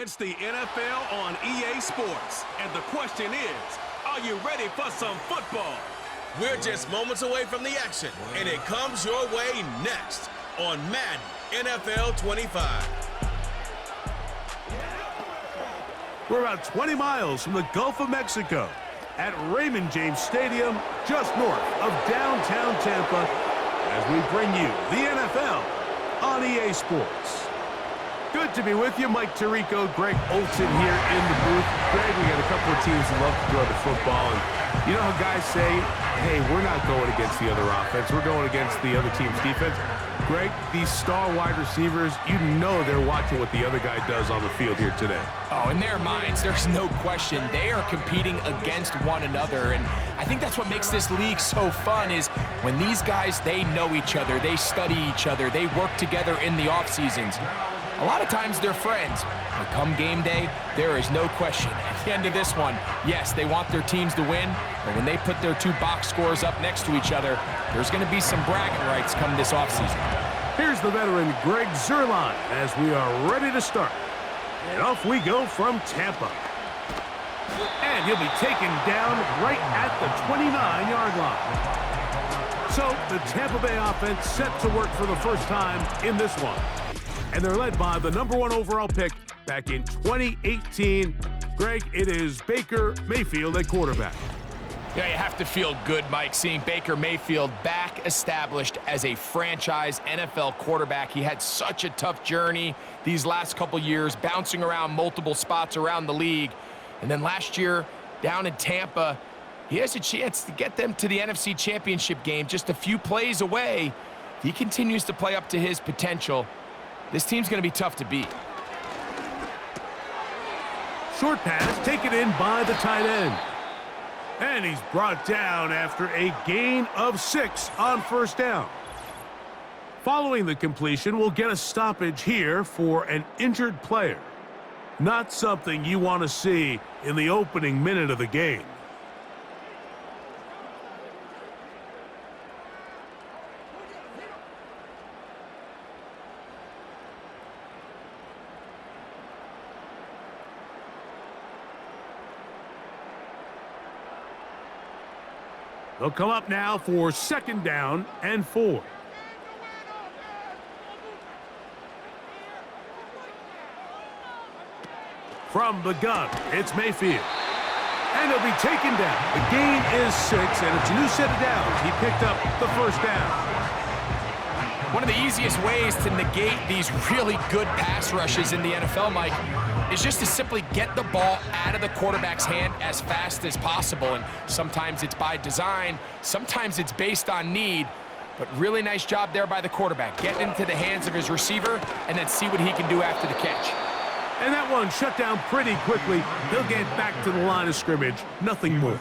It's the NFL on EA Sports, and the question is, are you ready for some football? We're just moments away from the action, and it comes your way next on Madden NFL 25. We're about 20 miles from the Gulf of Mexico at Raymond James Stadium, just north of downtown Tampa, as we bring you the NFL on EA Sports. Good to be with you. Mike Tirico, Greg Olson here in the booth. Greg, we got a couple of teams that love to throw the football, and you know how guys say, hey, we're not going against the other offense. We're going against the other team's defense. Greg, these star wide receivers, you know they're watching what the other guy does on the field here today. Oh, in their minds, there's no question. They are competing against one another, and I think that's what makes this league so fun is when these guys, they know each other, they study each other, they work together in the off seasons. A lot of times they're friends, but come game day, there is no question. At the end of this one, yes, they want their teams to win, but when they put their two box scores up next to each other, there's going to be some bragging rights come this offseason. Here's the veteran Greg Zuerlein as we are ready to start. And off we go from Tampa. And he'll be taken down right at the 29-yard line. So the Tampa Bay offense set to work for the first time in this one. And they're led by the #1 overall pick back in 2018. Greg, it is Baker Mayfield at quarterback. Yeah, you have to feel good, Mike, seeing Baker Mayfield back established as a franchise NFL quarterback. He had such a tough journey these last couple years, bouncing around multiple spots around the league. And then last year, down in Tampa, he has a chance to get them to the NFC Championship game just a few plays away. If he continues to play up to his potential, this team's going to be tough to beat. Short pass taken in by the tight end. And he's brought down after a gain of 6 on first down. Following the completion, we'll get a stoppage here for an injured player. Not something you want to see in the opening minute of the game. They'll come up now for 2nd down and 4. From the gun, it's Mayfield. And he'll be taken down. The gain is 6, and it's a new set of downs. He picked up the first down. One of the easiest ways to negate these really good pass rushes in the NFL, Mike, is just to simply get the ball out of the quarterback's hand as fast as possible. And sometimes it's by design, sometimes it's based on need, but really nice job there by the quarterback. Get into the hands of his receiver and then see what he can do after the catch. And that one shut down pretty quickly. He'll get back to the line of scrimmage, nothing more.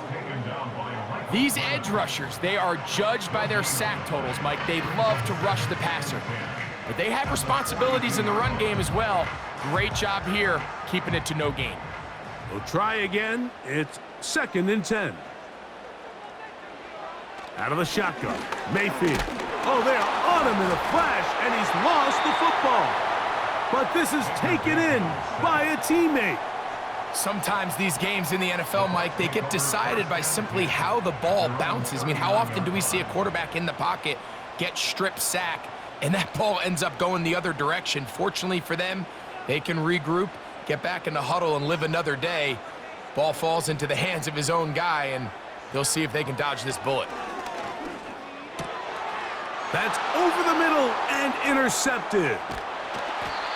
These edge rushers, they are judged by their sack totals, Mike. They love to rush the passer, but they have responsibilities in the run game as well. Great job here, keeping it to no gain. We'll try again. It's 2nd and 10. Out of the shotgun, Mayfield. Oh, they're on him in a flash, and he's lost the football. But this is taken in by a teammate. Sometimes these games in the NFL, Mike, they get decided by simply how the ball bounces. I mean, how often do we see a quarterback in the pocket get strip sack, and that ball ends up going the other direction? Fortunately for them, they can regroup, get back in the huddle, and live another day. Ball falls into the hands of his own guy, and they'll see if they can dodge this bullet. That's over the middle and intercepted.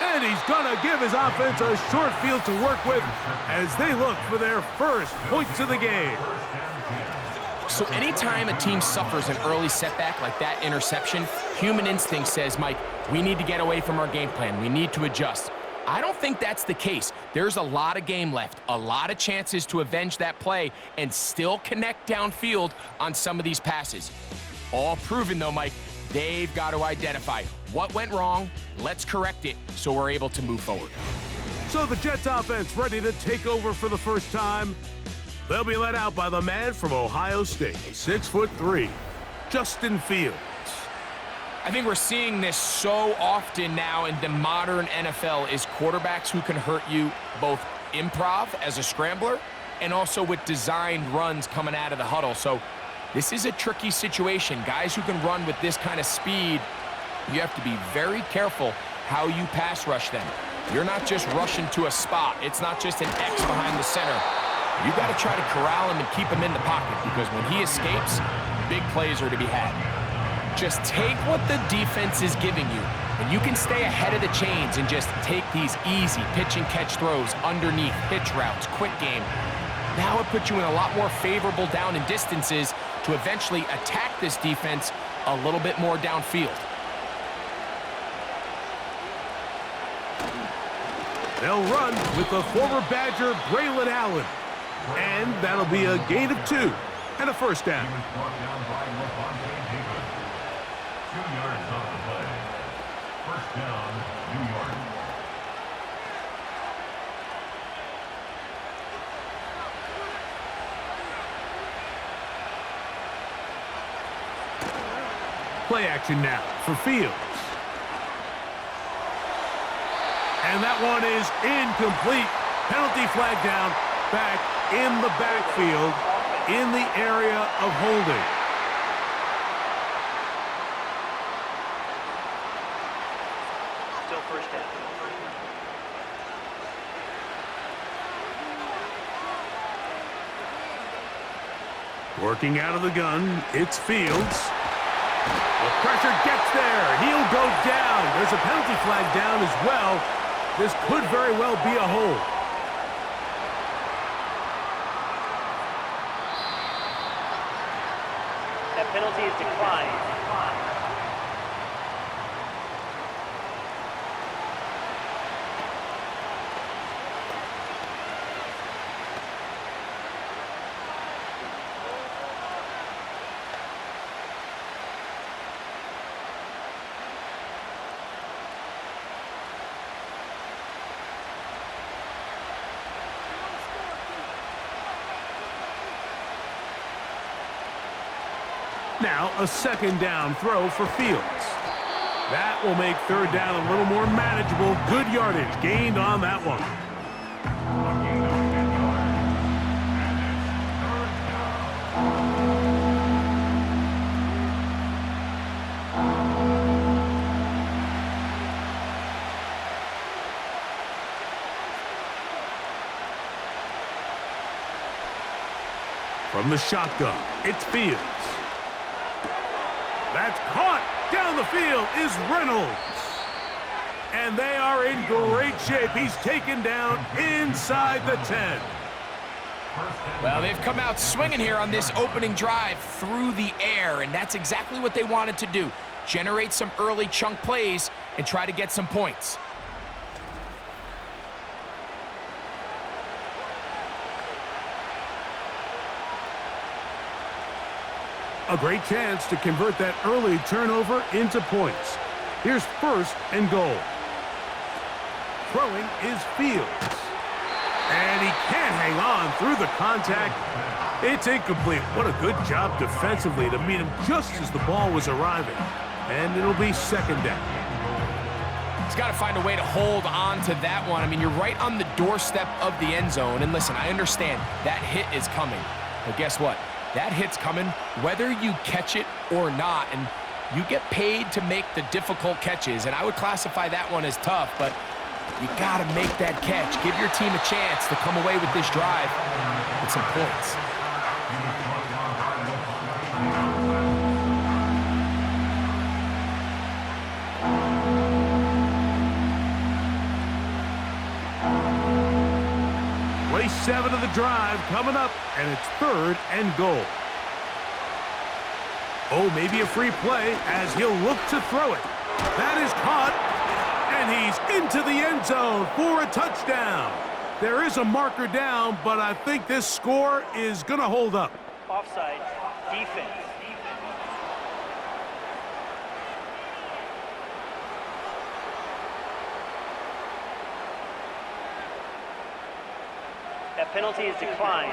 And he's going to give his offense a short field to work with as they look for their first points of the game. So anytime a team suffers an early setback like that interception, human instinct says, Mike, we need to get away from our game plan. We need to adjust. I don't think that's the case. There's a lot of game left, a lot of chances to avenge that play and still connect downfield on some of these passes. All proven, though, Mike, they've got to identify what went wrong, let's correct it so we're able to move forward. So the Jets offense ready to take over for the first time. They'll be led out by the man from Ohio State, 6'3", Justin Fields. I think we're seeing this so often now in the modern NFL is quarterbacks who can hurt you both improv as a scrambler and also with designed runs coming out of the huddle. So this is a tricky situation. Guys who can run with this kind of speed, you have to be very careful how you pass rush them. You're not just rushing to a spot. It's not just an X behind the center. You got to try to corral him and keep him in the pocket because when he escapes, big plays are to be had. Just take what the defense is giving you, and you can stay ahead of the chains and just take these easy pitch and catch throws underneath, hitch routes, quick game. Now it puts you in a lot more favorable down and distances to eventually attack this defense a little bit more downfield. They'll run with the former Badger, Braylon Allen. And that'll be a gain of 2 and a first down. 2 yards off the play. First down, New York. Play action now for Fields. And that one is incomplete. Penalty flag down, back in the backfield, in the area of holding. Still first down. Working out of the gun, it's Fields. The pressure gets there. He'll go down. There's a penalty flag down as well. This could very well be a hold. That penalty is declined. Now a second down throw for Fields. That will make third down a little more manageable. Good yardage gained on that one. From the shotgun, it's Fields. That's caught. Down the field is Reynolds. And they are in great shape. He's taken down inside the 10. Well, they've come out swinging here on this opening drive through the air, and that's exactly what they wanted to do. Generate some early chunk plays and try to get some points. A great chance to convert that early turnover into points. Here's first and goal. Throwing is Fields. And he can't hang on through the contact. It's incomplete. What a good job defensively to meet him just as the ball was arriving. And it'll be second down. He's got to find a way to hold on to that one. I mean, you're right on the doorstep of the end zone. And listen, I understand that hit is coming. But guess what? That hit's coming whether you catch it or not, and you get paid to make the difficult catches, and I would classify that one as tough, but you got to make that catch. Give your team a chance to come away with this drive with some points. Play 7 of the drive coming up, and it's third and goal. Oh, maybe a free play as he'll look to throw it. That is caught, and he's into the end zone for a touchdown. There is a marker down, but I think this score is going to hold up. Offside. Defense. That penalty is declined.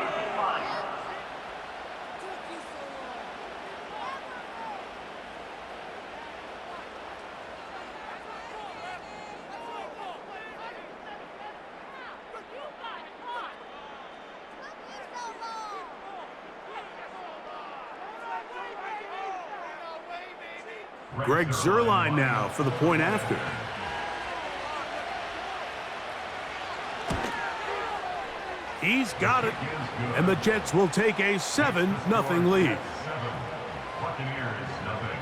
Greg Zuerlein now for the point after. He's got it. And the Jets will take a 7-0 lead. Buccaneers, nothing.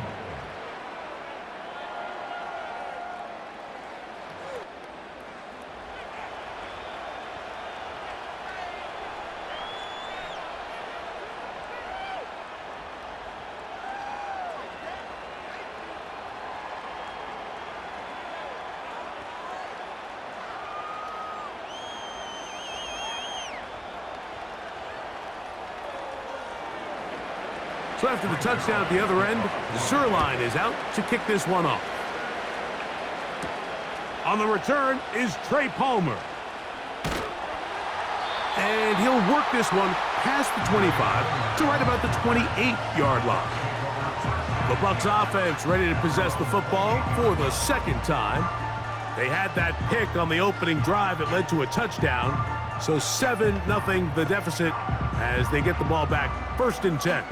So after the touchdown at the other end, Zuerlein is out to kick this one off. On the return is Trey Palmer. And he'll work this one past the 25 to right about the 28-yard line. The Bucs offense ready to possess the football for the second time. They had that pick on the opening drive that led to a touchdown. So 7-0 the deficit as they get the ball back, 1st and 10.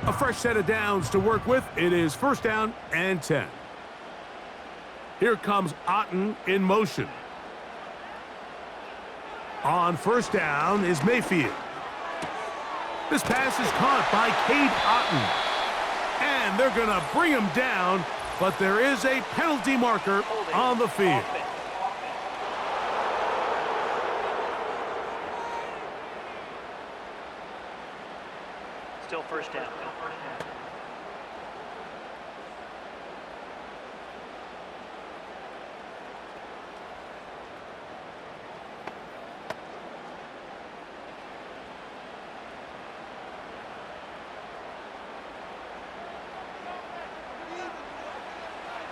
A fresh set of downs to work with. It is 1st down and 10. Here comes Otten in motion. On 1st down is Mayfield. This pass is caught by Cade Otten. And they're going to bring him down, but there is a penalty marker on the field. Still 1st down.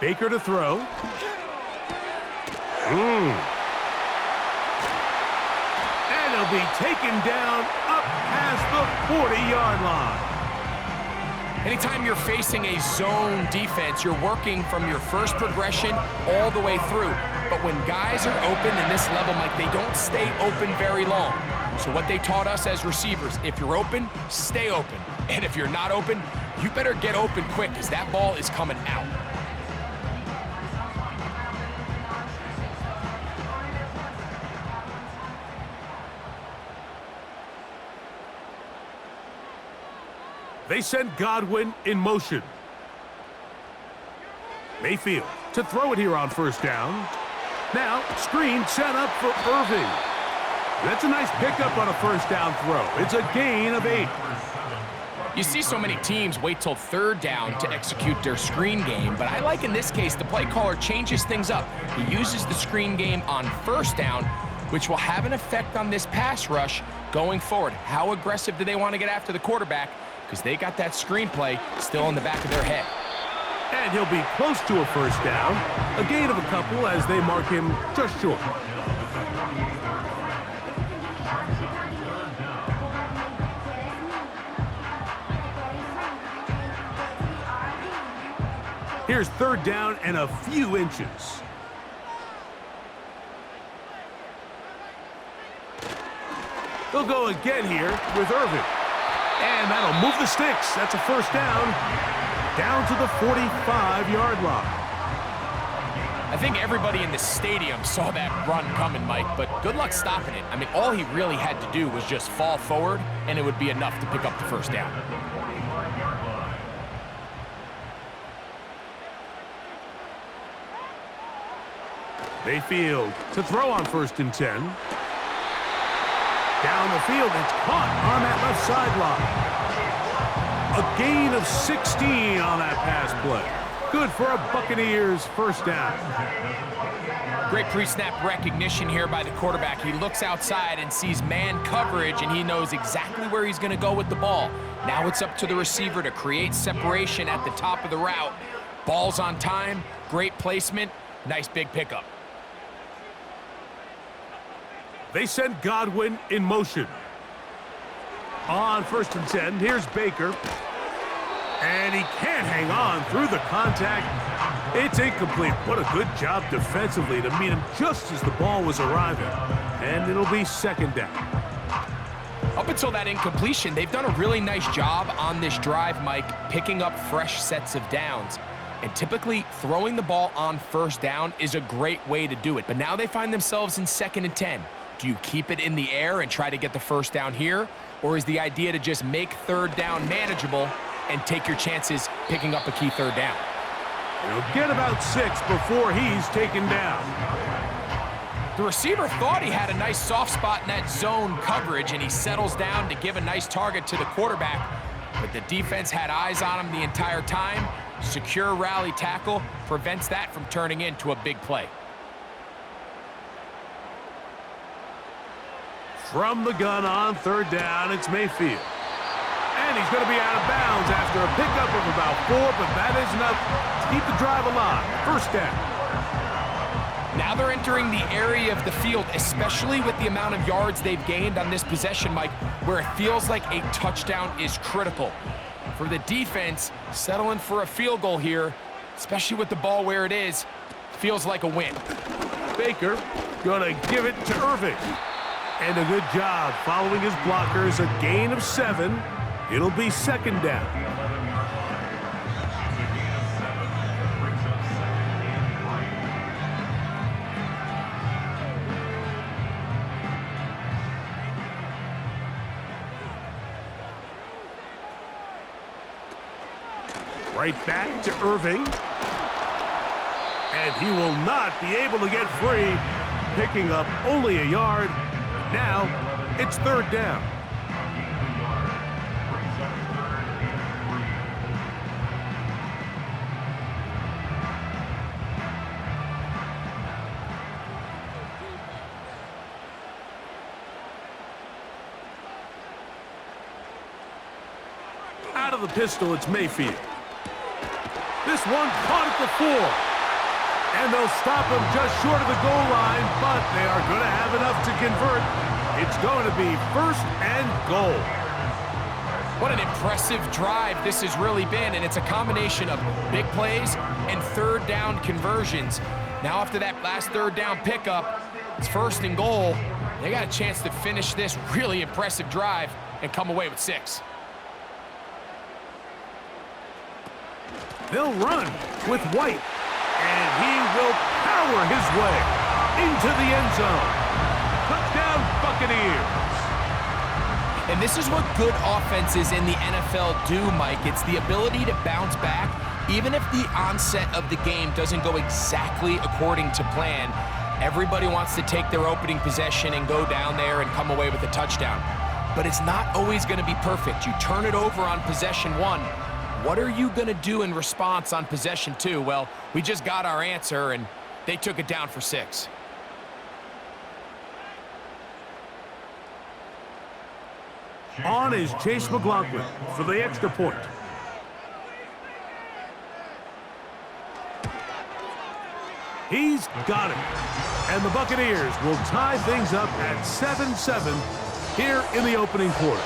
Baker to throw. And he'll be taken down up past the 40-yard line. Anytime you're facing a zone defense, you're working from your first progression all the way through. But when guys are open in this level, Mike, they don't stay open very long. So what they taught us as receivers, if you're open, stay open. And if you're not open, you better get open quick because that ball is coming out. They send Godwin in motion. Mayfield to throw it here on 1st down. Now, screen set up for Irving. That's a nice pickup on a 1st down throw. It's a gain of 8. You see so many teams wait till 3rd down to execute their screen game, but I like in this case the play caller changes things up. He uses the screen game on 1st down, which will have an effect on this pass rush going forward. How aggressive do they want to get after the quarterback? Because they got that screenplay still in the back of their head. And he'll be close to a 1st down. A gain of a couple as they mark him just short. Here's 3rd down and a few inches. They'll go again here with Irving. And that'll move the sticks. That's a 1st down. Down to the 45-yard line. I think everybody in the stadium saw that run coming, Mike, but good luck stopping it. I mean, all he really had to do was just fall forward, and it would be enough to pick up the 1st down. Mayfield to throw on 1st and 10. Down the field, it's caught on that left sideline. A gain of 16 on that pass play. Good for a Buccaneers 1st down. Great pre-snap recognition here by the quarterback. He looks outside and sees man coverage, and he knows exactly where he's going to go with the ball. Now it's up to the receiver to create separation at the top of the route. Ball's on time, great placement, nice big pickup. They send Godwin in motion. On 1st and 10, here's Baker. And he can't hang on through the contact. It's incomplete. What a good job defensively to meet him just as the ball was arriving. And it'll be 2nd down. Up until that incompletion, they've done a really nice job on this drive, Mike, picking up fresh sets of downs. And typically, throwing the ball on first down is a great way to do it. But now they find themselves in 2nd and 10. Do you keep it in the air and try to get the first down here? Or is the idea to just make 3rd down manageable and take your chances picking up a key 3rd down? He'll get about 6 before he's taken down. The receiver thought he had a nice soft spot in that zone coverage, and he settles down to give a nice target to the quarterback. But the defense had eyes on him the entire time. Secure rally tackle prevents that from turning into a big play. From the gun on 3rd down, it's Mayfield. And he's going to be out of bounds after a pickup of about 4, but that is enough to keep the drive alive. 1st down. Now they're entering the area of the field, especially with the amount of yards they've gained on this possession, Mike, where it feels like a touchdown is critical. For the defense, settling for a field goal here, especially with the ball where it is, feels like a win. Baker going to give it to Irving. And a good job following his blockers, a gain of 7. It'll be 2nd down. Right back to Irving. And he will not be able to get free, picking up only a yard. Now, it's 3rd down. Out of the pistol, it's Mayfield. This one caught at the 4. And they'll stop him just short of the goal line, but they are going to have enough to convert. It's going to be 1st and goal. What an impressive drive this has really been, and it's a combination of big plays and 3rd down conversions. Now after that last 3rd down pickup, it's 1st and goal. They got a chance to finish this really impressive drive and come away with 6. They'll run with White. And he will power his way into the end zone. Touchdown, Buccaneers. And this is what good offenses in the NFL do, Mike. It's the ability to bounce back, even if the onset of the game doesn't go exactly according to plan. Everybody wants to take their opening possession and go down there and come away with a touchdown. But it's not always going to be perfect. You turn it over on possession 1. What are you going to do in response on possession 2? Well, we just got our answer, and they took it down for 6. On is Chase McLaughlin for the extra point. He's got it. And the Buccaneers will tie things up at 7-7 here in the opening quarter.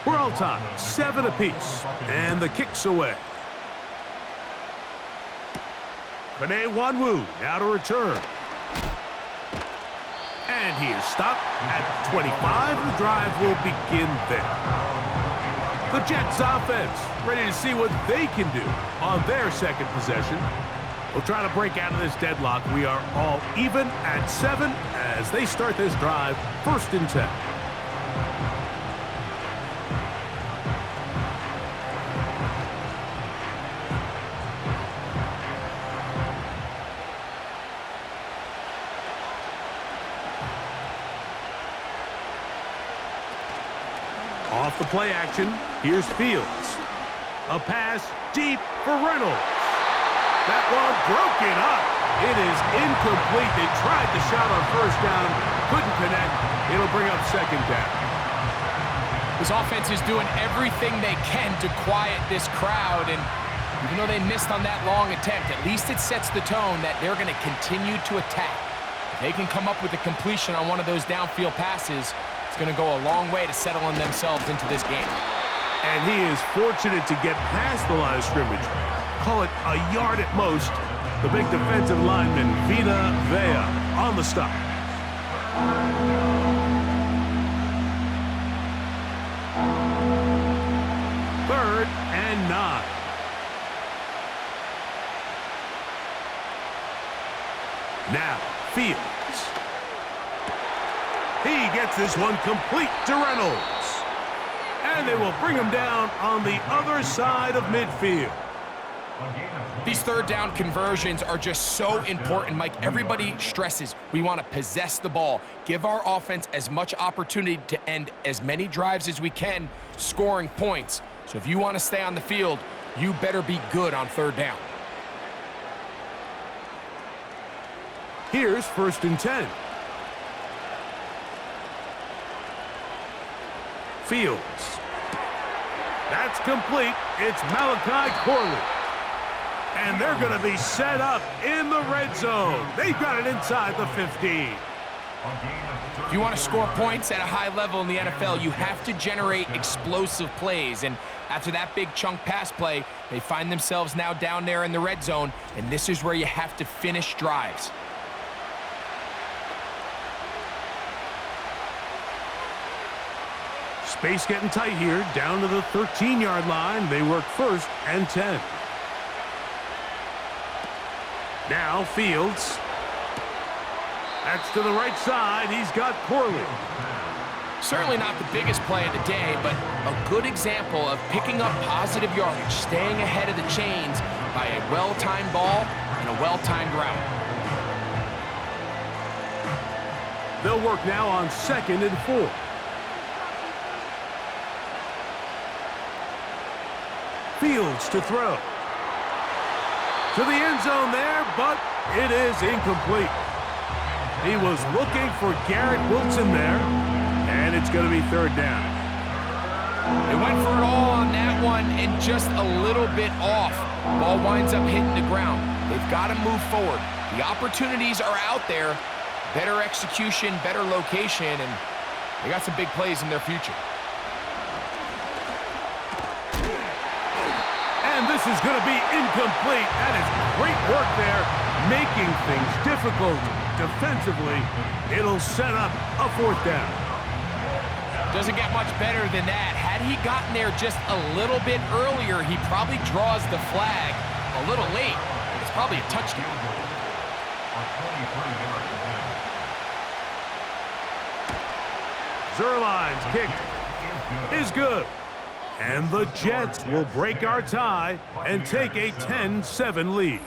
We're all tied, 7 apiece, and the kick's away. Panay Wanwu now to return. And he is stopped at 25. The drive will begin there. The Jets offense ready to see what they can do on their 2nd possession. We'll try to break out of this deadlock. We are all even at 7 as they start this drive, 1st and 10. Off the play action, here's Fields. A pass deep for Reynolds. That one broken up. It is incomplete. They tried the shot on 1st down, couldn't connect. It'll bring up 2nd down. This offense is doing everything they can to quiet this crowd, and even though they missed on that long attempt, at least it sets the tone that they're going to continue to attack. If they can come up with a completion on one of those downfield passes, it's going to go a long way to settling themselves into this game. And he is fortunate to get past the line of scrimmage. Call it a yard at most. The big defensive lineman, Vita Vea, on the stop. Third and 9. Now, Fields. He gets this one complete to Reynolds. And they will bring him down on the other side of midfield. These third down conversions are just so important, Mike. Everybody stresses we want to possess the ball, give our offense as much opportunity to end as many drives as we can, scoring points. So if you want to stay on the field, you better be good on third down. Here's 1st and 10. Fields. That's complete. It's Malachi Corley. And they're going to be set up in the red zone. They've got it inside the 15. If you want to score points at a high level in the NFL, you have to generate explosive plays. And after that big chunk pass play, they find themselves now down there in the red zone. And this is where you have to finish drives. Space getting tight here, down to the 13-yard line. They work 1st and 10. Now Fields. That's to the right side. He's got Corley. Certainly not the biggest play of the day, but a good example of picking up positive yardage, staying ahead of the chains by a well-timed ball and a well-timed route. They'll work now on 2nd and 4. Fields to throw. To the end zone there, but it is incomplete. He was looking for Garrett Wilson there, and it's going to be 3rd down. They went for it all on that one and just a little bit off. Ball winds up hitting the ground. They've got to move forward. The opportunities are out there. Better execution, better location, and they got some big plays in their future. And this is going to be incomplete. That is great work there, making things difficult defensively. It'll set up a 4th down. Doesn't get much better than that. Had he gotten there just a little bit earlier, he probably draws the flag a little late. It's probably a touchdown. Zerline's kick is good. And the Jets will break our tie and take a 10-7 lead.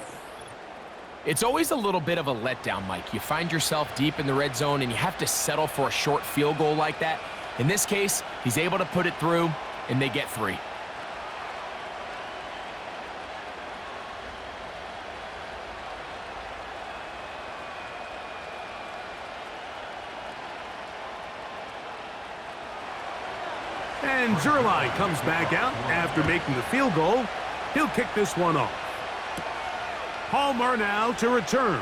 It's always a little bit of a letdown, Mike. You find yourself deep in the red zone and you have to settle for a short field goal like that. In this case, he's able to put it through, and they get 3. And Zerline comes back out after making the field goal. He'll kick this one off. Palmer now to return.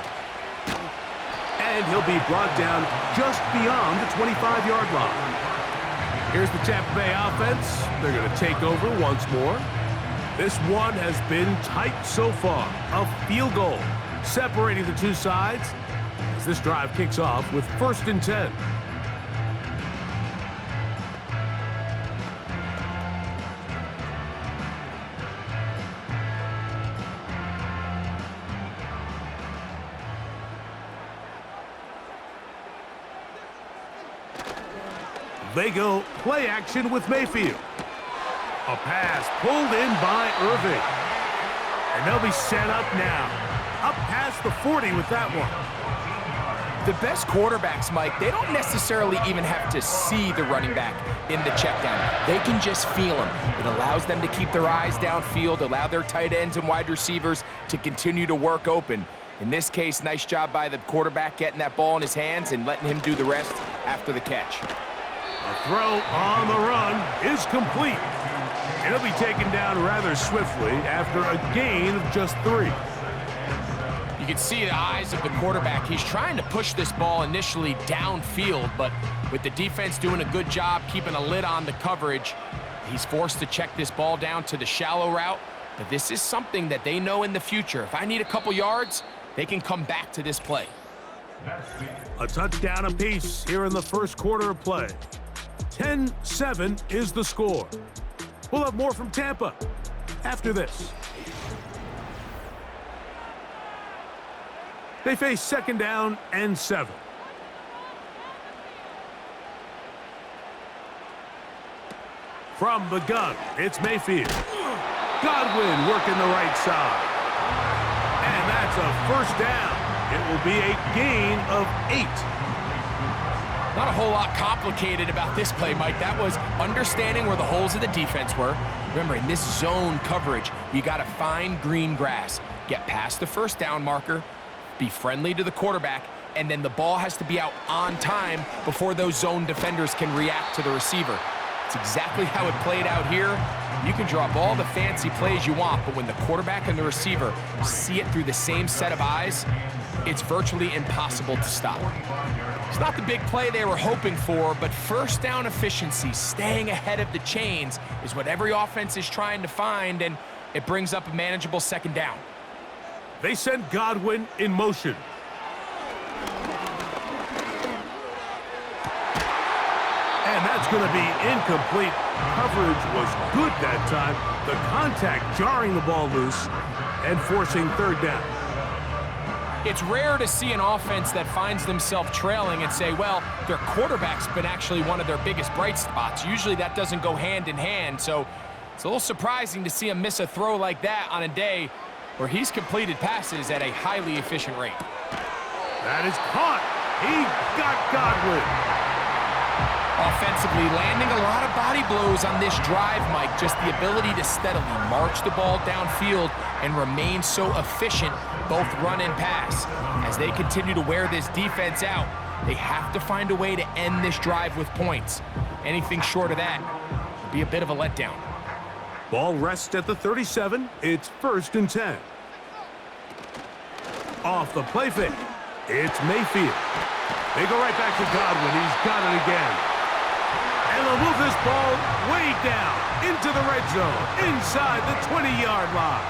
And he'll be brought down just beyond the 25-yard line. Here's the Tampa Bay offense. They're going to take over once more. This one has been tight so far. A field goal separating the two sides as this drive kicks off with 1st and 10. They go play action with Mayfield. A pass pulled in by Irving. And they'll be set up now. Up past the 40 with that one. The best quarterbacks, Mike, they don't necessarily even have to see the running back in the check down. They can just feel him. It allows them to keep their eyes downfield, allow their tight ends and wide receivers to continue to work open. In this case, nice job by the quarterback getting that ball in his hands and letting him do the rest after the catch. The throw on the run is complete. It'll be taken down rather swiftly after a gain of just 3. You can see the eyes of the quarterback. He's trying to push this ball initially downfield, but with the defense doing a good job keeping a lid on the coverage, he's forced to check this ball down to the shallow route. But this is something that they know in the future. If I need a couple yards, they can come back to this play. A touchdown apiece here in the first quarter of play. 10-7 is the score. We'll have more from Tampa after this. They face 2nd down and 7. From the gun, it's Mayfield. Godwin working the right side. And that's a first down. It will be a gain of 8. Not a whole lot complicated about this play, Mike. That was understanding where the holes of the defense were. Remember, in this zone coverage, you got to find green grass. Get past the first down marker, be friendly to the quarterback, and then the ball has to be out on time before those zone defenders can react to the receiver. It's exactly how it played out here. You can draw up all the fancy plays you want, but when the quarterback and the receiver see it through the same set of eyes, it's virtually impossible to stop. It's not the big play they were hoping for, but first down efficiency, staying ahead of the chains, is what every offense is trying to find, and it brings up a manageable 2nd down. They send Godwin in motion. And that's going to be incomplete. Coverage was good that time. The contact jarring the ball loose and forcing 3rd down. It's rare to see an offense that finds themselves trailing and say, well, their quarterback's been actually one of their biggest bright spots. Usually that doesn't go hand in hand, so it's a little surprising to see him miss a throw like that on a day where he's completed passes at a highly efficient rate. That is caught. He got Godwin. Offensively, landing a lot of body blows on this drive, Mike. Just the ability to steadily march the ball downfield and remain so efficient, both run and pass. As they continue to wear this defense out, they have to find a way to end this drive with points. Anything short of that would be a bit of a letdown. Ball rests at the 37. It's 1st and 10. Off the play fake. It's Mayfield. They go right back to Godwin. He's got it again. And they'll move this ball way down into the red zone, inside the 20-yard line.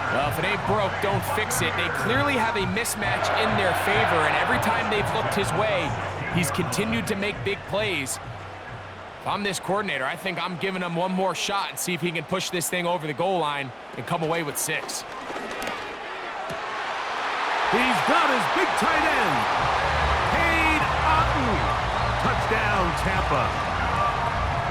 Well, if it ain't broke, don't fix it. They clearly have a mismatch in their favor, and every time they've looked his way, he's continued to make big plays. If I'm this coordinator, I think I'm giving him one more shot and see if he can push this thing over the goal line and come away with 6. He's got his big tight end. Cade Otton. Touchdown, Tampa.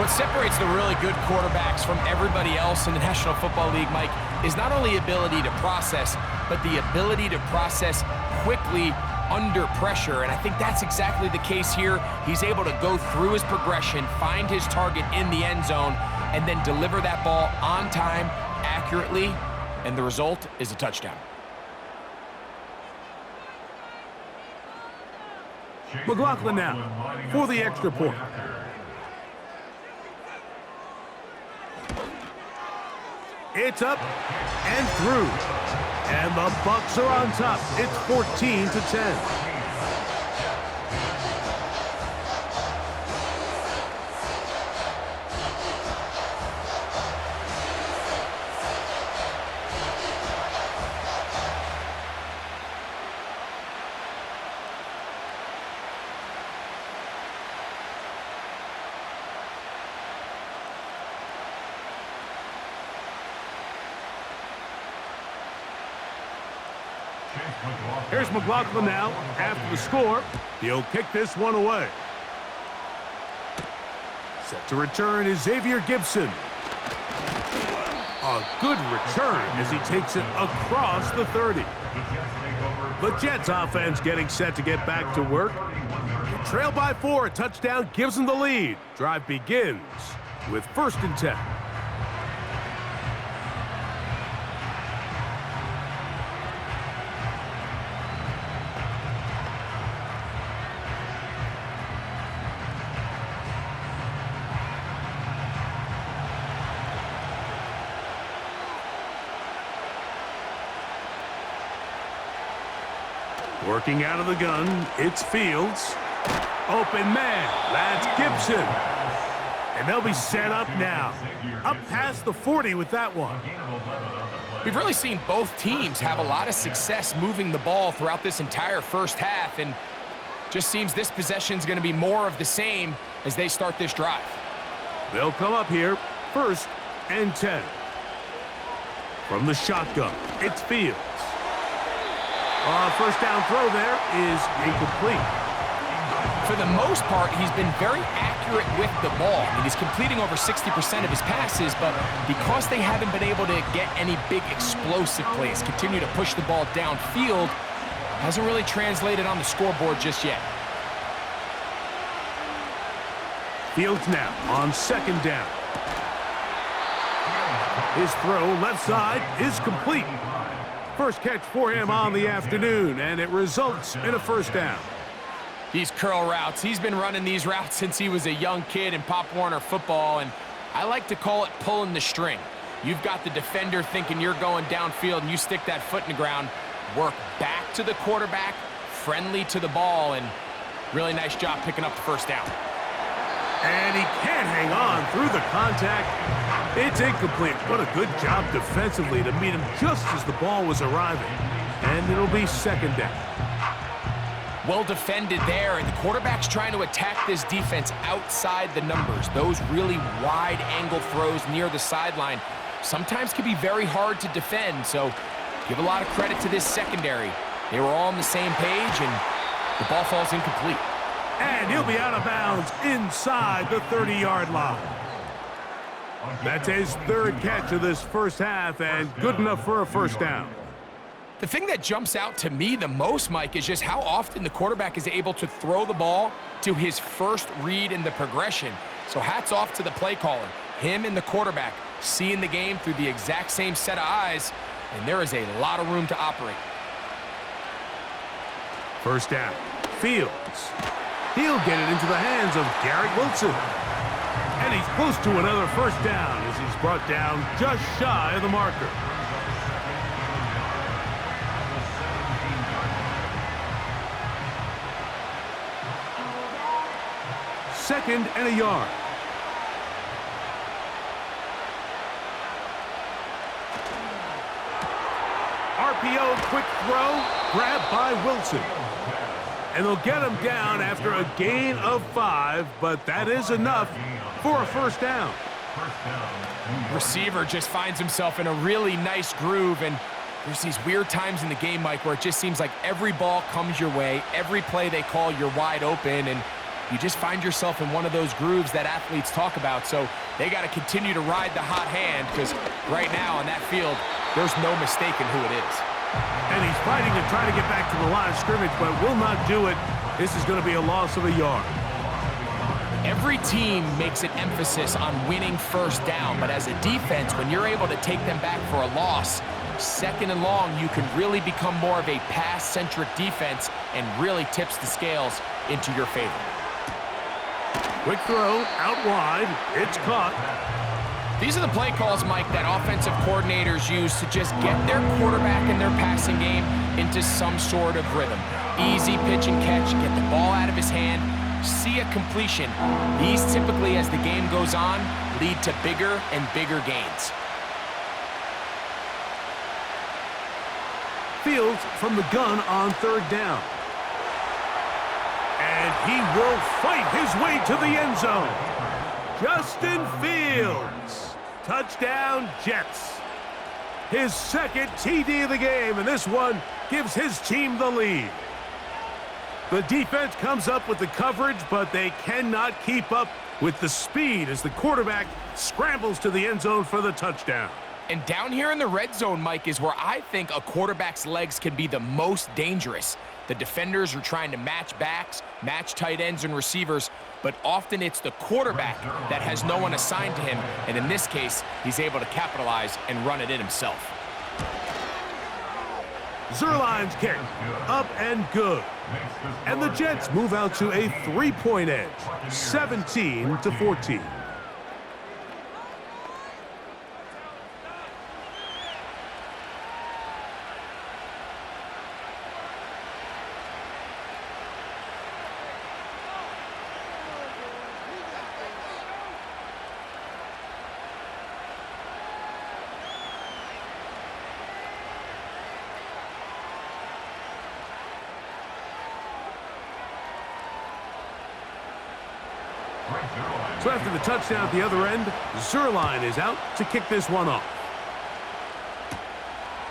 What separates the really good quarterbacks from everybody else in the National Football League, Mike, is not only ability to process, but the ability to process quickly under pressure, and I think that's exactly the case here. He's able to go through his progression, find his target in the end zone, and then deliver that ball on time, accurately, and the result is a touchdown. McLaughlin now for the extra point. It's up and through. And the Bucs are on top. It's 14-10. Here's McLaughlin now. After the score, he'll kick this one away. Set to return is Xavier Gibson. A good return as he takes it across the 30. The Jets offense getting set to get back to work. Trail by 4, a touchdown gives them the lead. Drive begins with 1st and 10. Working out of the gun, it's Fields. Open man, that's Gibson. And they'll be set up now. Up past the 40 with that one. We've really seen both teams have a lot of success moving the ball throughout this entire first half, and just seems this possession is going to be more of the same as they start this drive. They'll come up here, 1st and 10. From the shotgun, it's Fields. First down throw there is incomplete. For the most part, he's been very accurate with the ball. I mean, he's completing over 60% of his passes, but because they haven't been able to get any big explosive plays, continue to push the ball downfield, hasn't really translated on the scoreboard just yet. Fields now on 2nd down. His throw left side is complete. First catch for him on the afternoon, and it results in a 1st down. These curl routes, he's been running these routes since he was a young kid in Pop Warner football, and I like to call it pulling the string. You've got the defender thinking you're going downfield, and you stick that foot in the ground, work back to the quarterback, friendly to the ball, and really nice job picking up the 1st down. And he can't hang on through the contact. It's incomplete. What a good job defensively to meet him just as the ball was arriving. And it'll be 2nd down. Well defended there, and the quarterback's trying to attack this defense outside the numbers. Those really wide angle throws near the sideline sometimes can be very hard to defend, so give a lot of credit to this secondary. They were all on the same page, and the ball falls incomplete. And he'll be out of bounds inside the 30-yard line. That's his 3rd catch of this first half, and good enough for a 1st down. The thing that jumps out to me the most, Mike, is just how often the quarterback is able to throw the ball to his first read in the progression. So hats off to the play caller. Him and the quarterback seeing the game through the exact same set of eyes, and there is a lot of room to operate. 1st down. Fields. He'll get it into the hands of Garrett Wilson. And he's close to another 1st down as he's brought down just shy of the marker. Second and a yard. RPO quick throw, grabbed by Wilson. And they'll get him down after a gain of 5, but that is enough for a 1st down. Receiver just finds himself in a really nice groove, and there's these weird times in the game, Mike, where it just seems like every ball comes your way, every play they call, you're wide open, and you just find yourself in one of those grooves that athletes talk about. So they got to continue to ride the hot hand, because right now on that field, there's no mistaking who it is. And he's fighting to try to get back to the line of scrimmage, but will not do it. This is going to be a loss of a yard. Every team makes an emphasis on winning 1st down, but as a defense, when you're able to take them back for a loss, 2nd and long, you can really become more of a pass-centric defense and really tips the scales into your favor. Quick throw, out wide, it's caught. These are the play calls, Mike, that offensive coordinators use to just get their quarterback and their passing game into some sort of rhythm. Easy pitch and catch, get the ball out of his hand, see a completion. These typically, as the game goes on, lead to bigger and bigger gains. Fields from the gun on 3rd down. And he will fight his way to the end zone. Justin Fields. Touchdown, Jets. His 2nd TD of the game, and this one gives his team the lead. The defense comes up with the coverage, but they cannot keep up with the speed as the quarterback scrambles to the end zone for the touchdown. And down here in the red zone, Mike, is where I think a quarterback's legs can be the most dangerous. The defenders are trying to match backs, match tight ends and receivers, but often it's the quarterback that has no one assigned to him, and in this case, he's able to capitalize and run it in himself. Zerline's kick, up and good. And the Jets move out to a 3-point edge, 17-14. So after the touchdown at the other end, Zerline is out to kick this one off.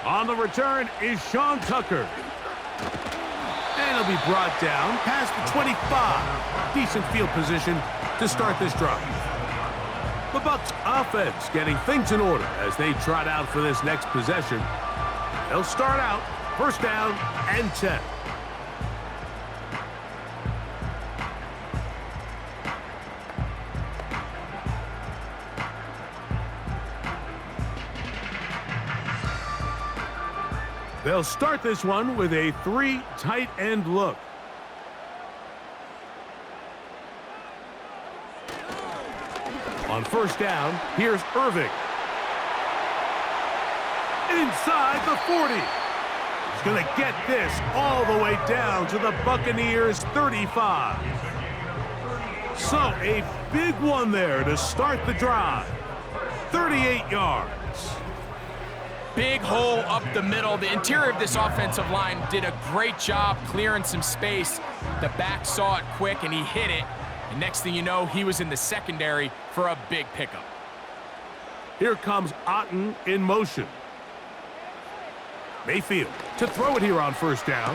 On the return is Sean Tucker. And he'll be brought down past the 25. Decent field position to start this drive. The Bucs offense getting things in order as they trot out for this next possession. They'll start out first down and 10. They'll start this one with a 3 tight end look. On first down, here's Irving. Inside the 40. He's going to get this all the way down to the Buccaneers' 35. So a big one there to start the drive. 38 yards. Big hole up the middle. The interior of this offensive line did a great job clearing some space. The back saw it quick, and he hit it. And next thing you know, he was in the secondary for a big pickup. Here comes Otten in motion. Mayfield to throw it here on first down.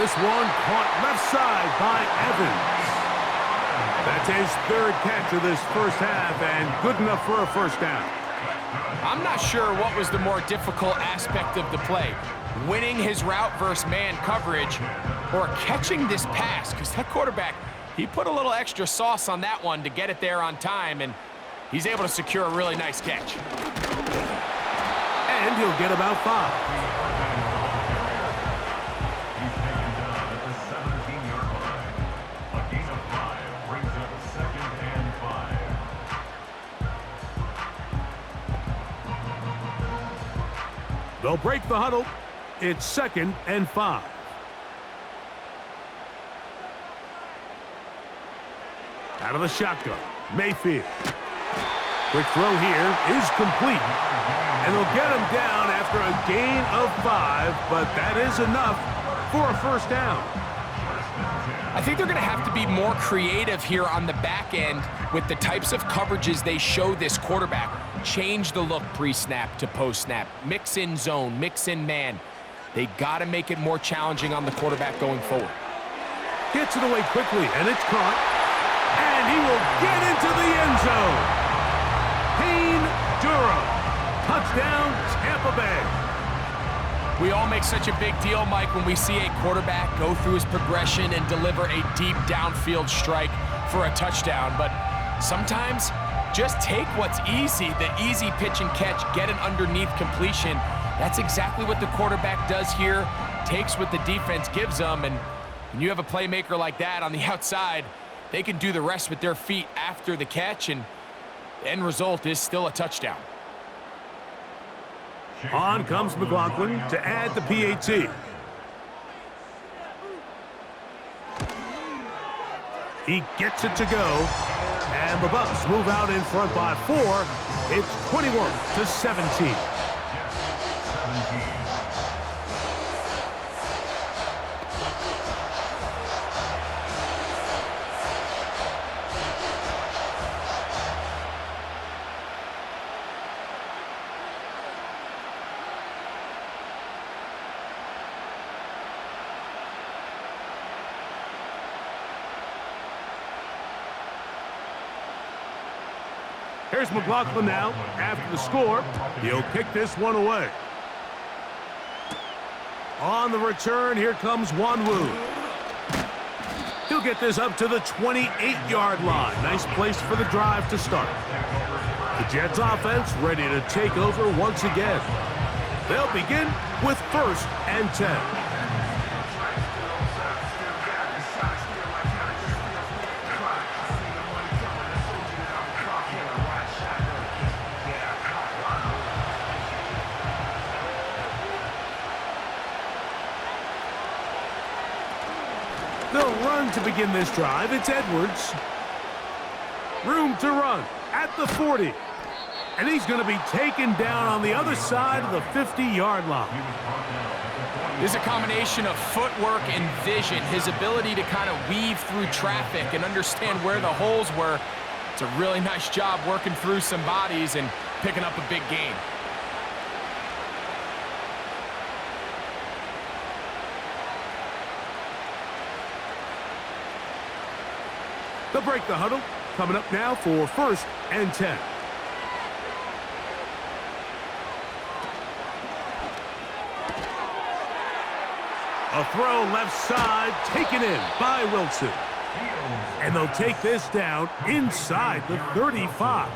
This one caught left side by Evans. That's his third catch of this first half, and good enough for a first down. I'm not sure what was the more difficult aspect of the play, winning his route versus man coverage or catching this pass, because that quarterback, he put a little extra sauce on that one to get it there on time, and he's able to secure a really nice catch. And he'll get about 5. He's taken down at the 17-yard line. A gain of 5 brings up 2nd and 5. They'll break the huddle. It's 2nd and 5. Out of the shotgun, Mayfield. Quick throw here is complete. And they'll get him down after a gain of 5, but that is enough for a first down. I think they're going to have to be more creative here on the back end with the types of coverages they show this quarterback. Change the look pre-snap to post-snap. Mix in zone, mix in man. They got to make it more challenging on the quarterback going forward. Gets it away quickly, and it's caught. And he will get into the end zone. Payne Durham. Touchdown, Tampa Bay. We all make such a big deal, Mike, when we see a quarterback go through his progression and deliver a deep downfield strike for a touchdown. But sometimes, just take what's easy, the easy pitch and catch, get an underneath completion. That's exactly what the quarterback does here, takes what the defense gives them, and when you have a playmaker like that on the outside, they can do the rest with their feet after the catch, and the end result is still a touchdown. On comes McLaughlin to add the PAT. He gets it to go, and the Bucs move out in front by 4. It's 21-17. Here's McLaughlin now. After the score, he'll kick this one away. On the return, here comes Wanwu. He'll get this up to the 28-yard line. Nice place for the drive to start. The Jets offense ready to take over once again. They'll begin with 1st and 10. They'll run to begin this drive. It's Edwards. Room to run at the 40. And he's going to be taken down on the other side of the 50-yard line. There's a combination of footwork and vision, his ability to kind of weave through traffic and understand where the holes were. It's a really nice job working through some bodies and picking up a big gain. They'll break the huddle. Coming up now for 1st and 10. A throw left side, taken in by Wilson. And they'll take this down inside the 35.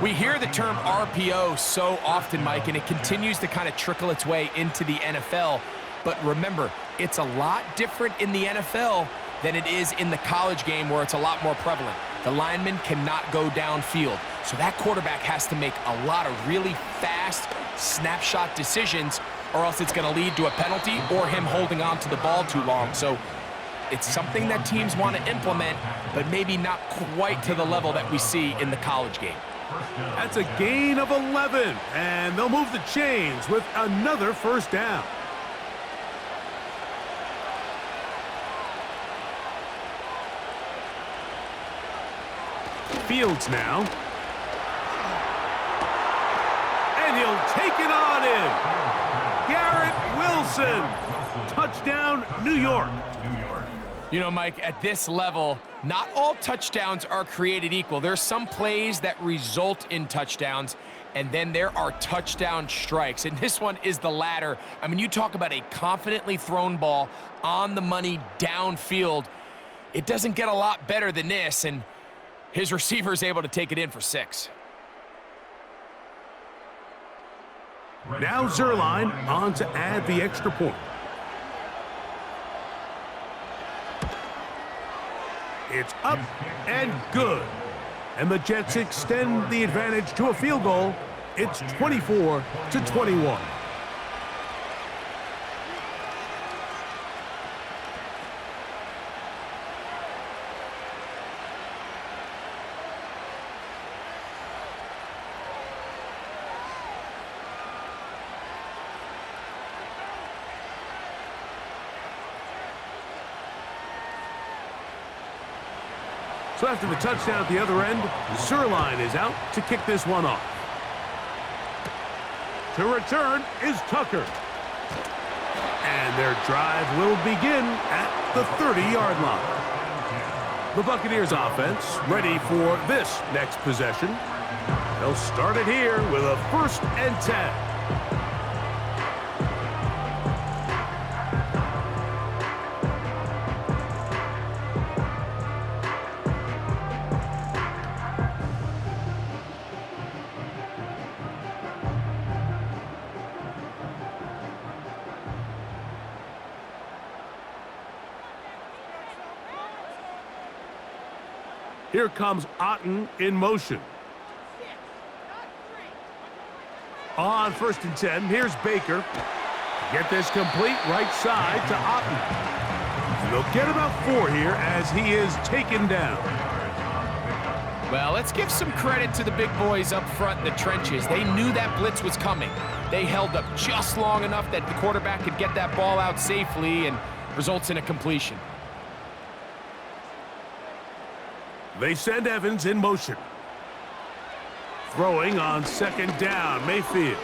We hear the term RPO so often, Mike, and it continues to kind of trickle its way into the NFL. But remember, it's a lot different in the NFL than it is in the college game where it's a lot more prevalent. The lineman cannot go downfield, so that quarterback has to make a lot of really fast snapshot decisions, or else it's going to lead to a penalty or him holding on to the ball too long. So it's something that teams want to implement, but maybe not quite to the level that we see in the college game. That's a gain of 11, and they'll move the chains with another 1st down. Fields now. And he'll take it on in. Garrett Wilson. Touchdown, New York. You know, Mike, at this level, not all touchdowns are created equal. There's some plays that result in touchdowns, and then there are touchdown strikes. And this one is the latter. I mean, you talk about a confidently thrown ball on the money downfield. It doesn't get a lot better than this, and his receiver is able to take it in for 6. Now Zerline on to add the extra point. It's up and good. And the Jets extend the advantage to a field goal. It's 24-21. So after the touchdown at the other end, Zerline is out to kick this one off. To return is Tucker. And their drive will begin at the 30-yard line. The Buccaneers offense ready for this next possession. They'll start it here with a 1st and 10. Here comes Otten in motion. On 1st and 10, here's Baker. Get this complete right side to Otten. And they'll get about 4 here as he is taken down. Well, let's give some credit to the big boys up front in the trenches. They knew that blitz was coming. They held up just long enough that the quarterback could get that ball out safely and results in a completion. They send Evans in motion. Throwing on 2nd down, Mayfield.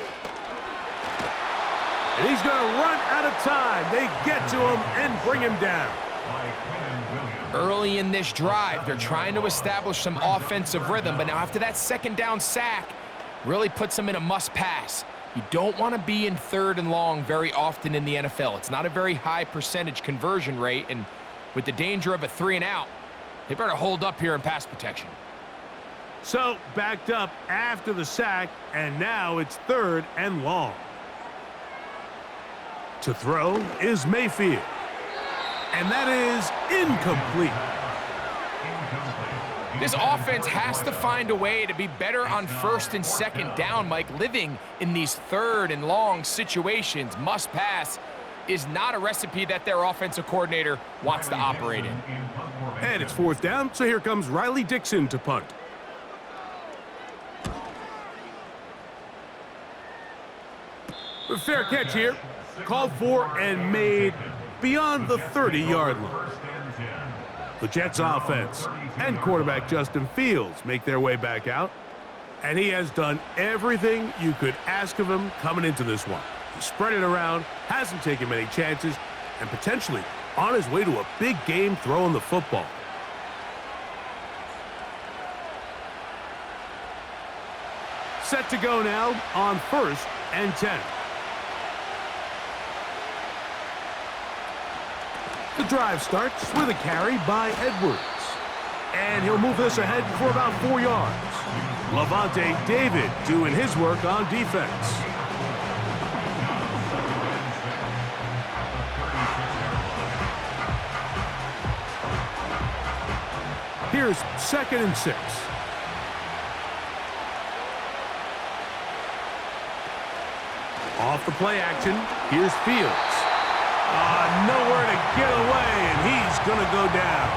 And he's going to run out of time. They get to him and bring him down. Early in this drive, they're trying to establish some offensive rhythm, but now after that 2nd down sack, really puts them in a must-pass. You don't want to be in 3rd and long very often in the NFL. It's not a very high percentage conversion rate, and with the danger of a 3-and-out, they better hold up here in pass protection. So, backed up after the sack, and now it's 3rd and long. To throw is Mayfield. And that is incomplete. This offense has to find a way to be better on 1st and 2nd down, Mike. Living in these 3rd and long situations, must pass, is not a recipe that their offensive coordinator wants to operate in. And it's 4th down, so here comes Riley Dixon to punt. Fair catch here. Called for and made beyond the 30-yard line. The Jets offense and quarterback Justin Fields make their way back out. And he has done everything you could ask of him coming into this one. He spread it around, hasn't taken many chances, and potentially on his way to a big game throwing the football. Set to go now on 1st and 10. The drive starts with a carry by Edwards. And he'll move this ahead for about 4 yards. Levante David doing his work on defense. Here's 2nd and 6. Off the play action, here's Fields. Nowhere to get away, and he's going to go down.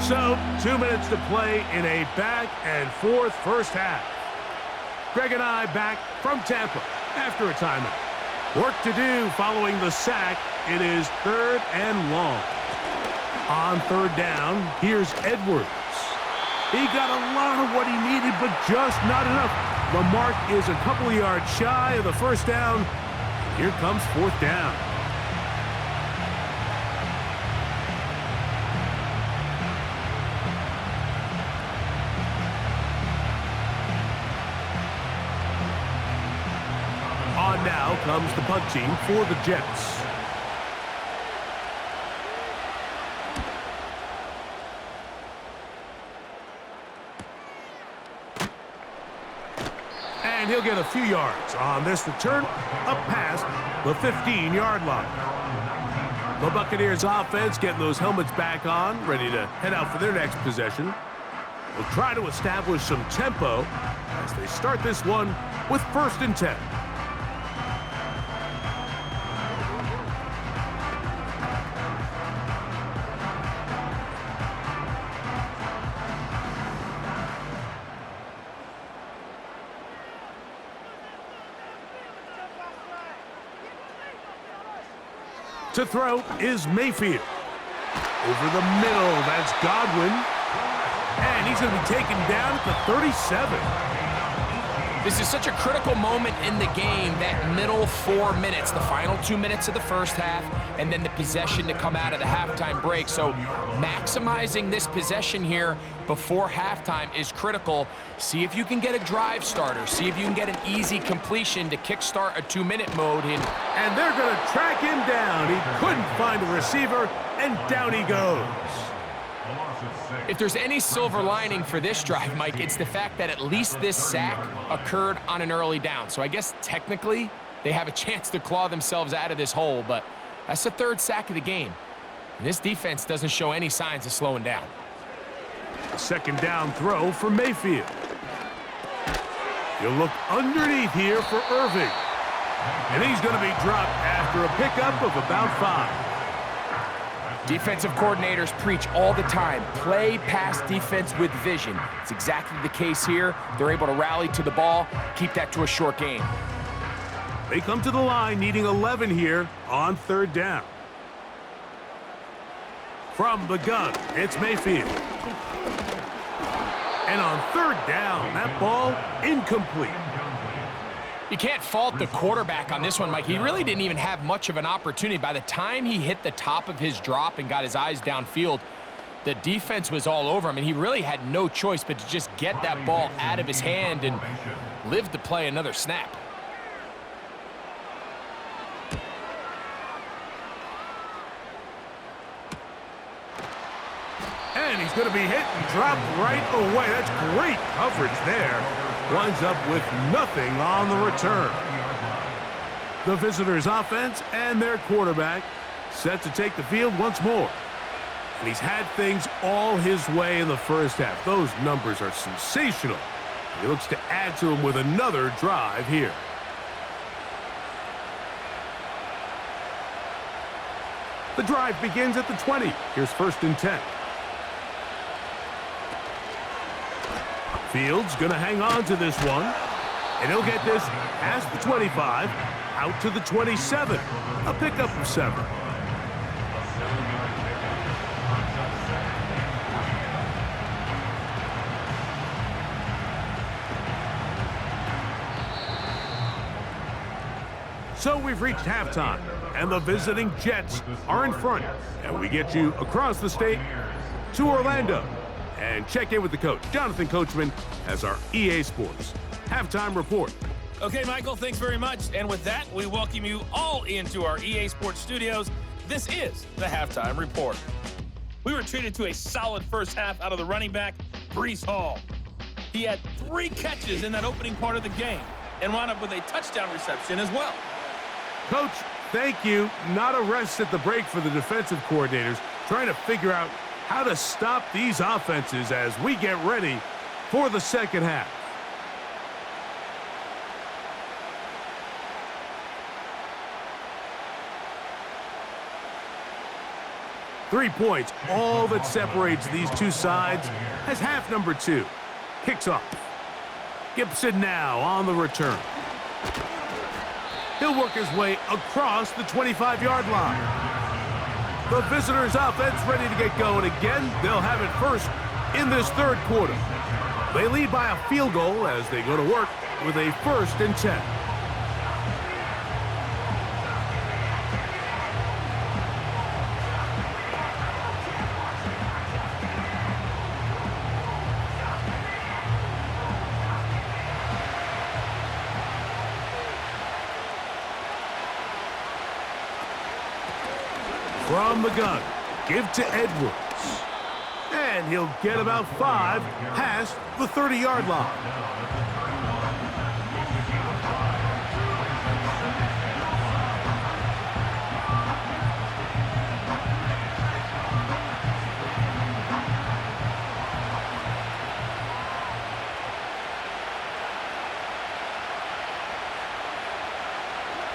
So, 2 minutes to play in a back-and-forth first half. Greg and I back from Tampa after a timeout. Work to do following the sack. It is 3rd and long. On 3rd down, here's Edwards. He got a lot of what he needed, but just not enough. The mark is a couple of yards shy of the first down. Here comes 4th down. On now comes the punt team for the Jets. And he'll get a few yards on this return, up past the 15-yard line. The Buccaneers offense getting those helmets back on, ready to head out for their next possession. They'll try to establish some tempo as they start this one with 1st and 10. To throw is Mayfield. Over the middle, that's Godwin. And he's going to be taken down at the 37. This is such a critical moment in the game, that middle 4 minutes, the final 2 minutes of the first half, and then the possession to come out of the halftime break. So maximizing this possession here before halftime is critical. See if you can get a drive starter. See if you can get an easy completion to kickstart a 2-minute mode. And they're going to track him down. He couldn't find a receiver, and down he goes. If there's any silver lining for this drive, Mike, it's the fact that at least this sack occurred on an early down. So I guess technically they have a chance to claw themselves out of this hole, but that's the 3rd sack of the game. And this defense doesn't show any signs of slowing down. A 2nd down throw for Mayfield. He'll look underneath here for Irving. And he's going to be dropped after a pickup of about 5. Defensive coordinators preach all the time, play pass defense with vision. It's exactly the case here. They're able to rally to the ball, keep that to a short game. They come to the line needing 11 here on 3rd down. From the gun, it's Mayfield. And on 3rd down, that ball incomplete. You can't fault the quarterback on this one, Mike. He really didn't even have much of an opportunity. By the time he hit the top of his drop and got his eyes downfield, the defense was all over him, and he really had no choice but to just get that ball out of his hand and live to play another snap. And he's going to be hit and dropped right away. That's great coverage there. Winds up with nothing on the return. The visitors' offense and their quarterback set to take the field once more. And he's had things all his way in the first half. Those numbers are sensational. He looks to add to them with another drive here. The drive begins at the 20. Here's 1st and 10. Fields going to hang on to this one. And he'll get this past the 25, out to the 27. A pickup of 7. So we've reached halftime, and the visiting Jets are in front. And we get you across the state to Orlando. And check in with the coach. Jonathan Coachman has our EA Sports halftime report. Okay, Michael, thanks very much. And with that, we welcome you all into our EA Sports studios. This is the halftime report. We were treated to a solid first half out of the running back, Breece Hall. He had 3 catches in that opening part of the game and wound up with a touchdown reception as well. Coach, thank you. Not a rest at the break for the defensive coordinators, trying to figure out how to stop these offenses as we get ready for the second half. Three points, all that separates these two sides, as half number 2 kicks off. Gibson now on the return. He'll work his way across the 25-yard line. The visitors' offense ready to get going again. They'll have it first in this third quarter. They lead by a field goal as they go to work with a 1st and 10. From the gun, give to Edwards. And he'll get about 5 past the 30-yard line.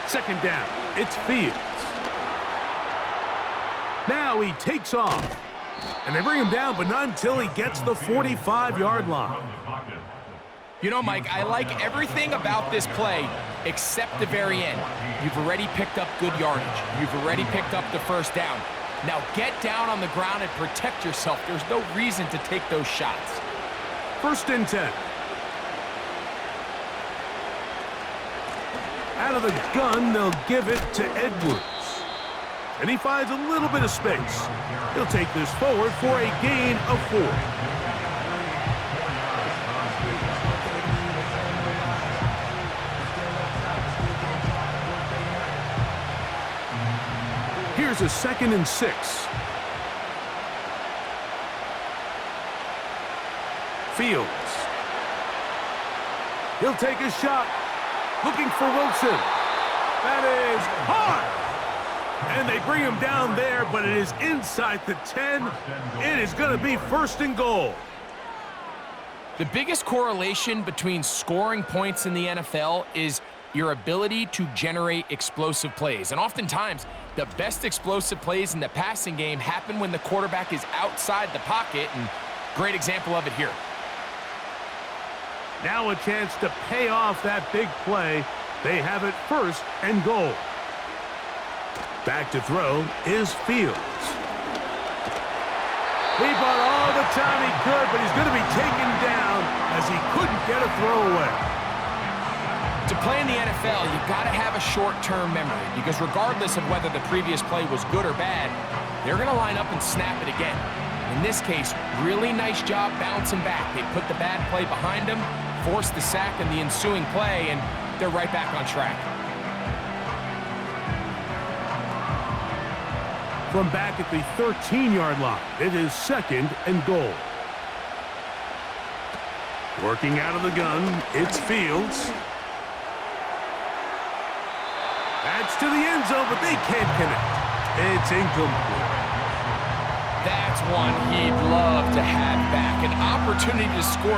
Second down, it's Fields. Now he takes off. And they bring him down, but not until he gets the 45-yard line. You know, Mike, I like everything about this play except the very end. You've already picked up good yardage. You've already picked up the first down. Now get down on the ground and protect yourself. There's no reason to take those shots. 1st and 10. Out of the gun, they'll give it to Edwards. And he finds a little bit of space. He'll take this forward for a gain of 4. Here's a 2nd and 6. Fields. He'll take a shot. Looking for Wilson. That is hard. And they bring him down there, but it is inside the 10. It is going to be 1st and goal. The biggest correlation between scoring points in the NFL is your ability to generate explosive plays. And oftentimes, the best explosive plays in the passing game happen when the quarterback is outside the pocket, and great example of it here. Now a chance to pay off that big play. They have it 1st and goal. Back to throw is Fields. He bought all the time he could, but he's going to be taken down as he couldn't get a throw away. To play in the NFL, you've got to have a short-term memory, because regardless of whether the previous play was good or bad, they're going to line up and snap it again. In this case, really nice job bouncing back. They put the bad play behind them, forced the sack in the ensuing play, and they're right back on track. From back at the 13-yard line, it is 2nd and goal. Working out of the gun, it's Fields. That's to the end zone, but they can't connect. It's incomplete. That's one he'd love to have back. An opportunity to score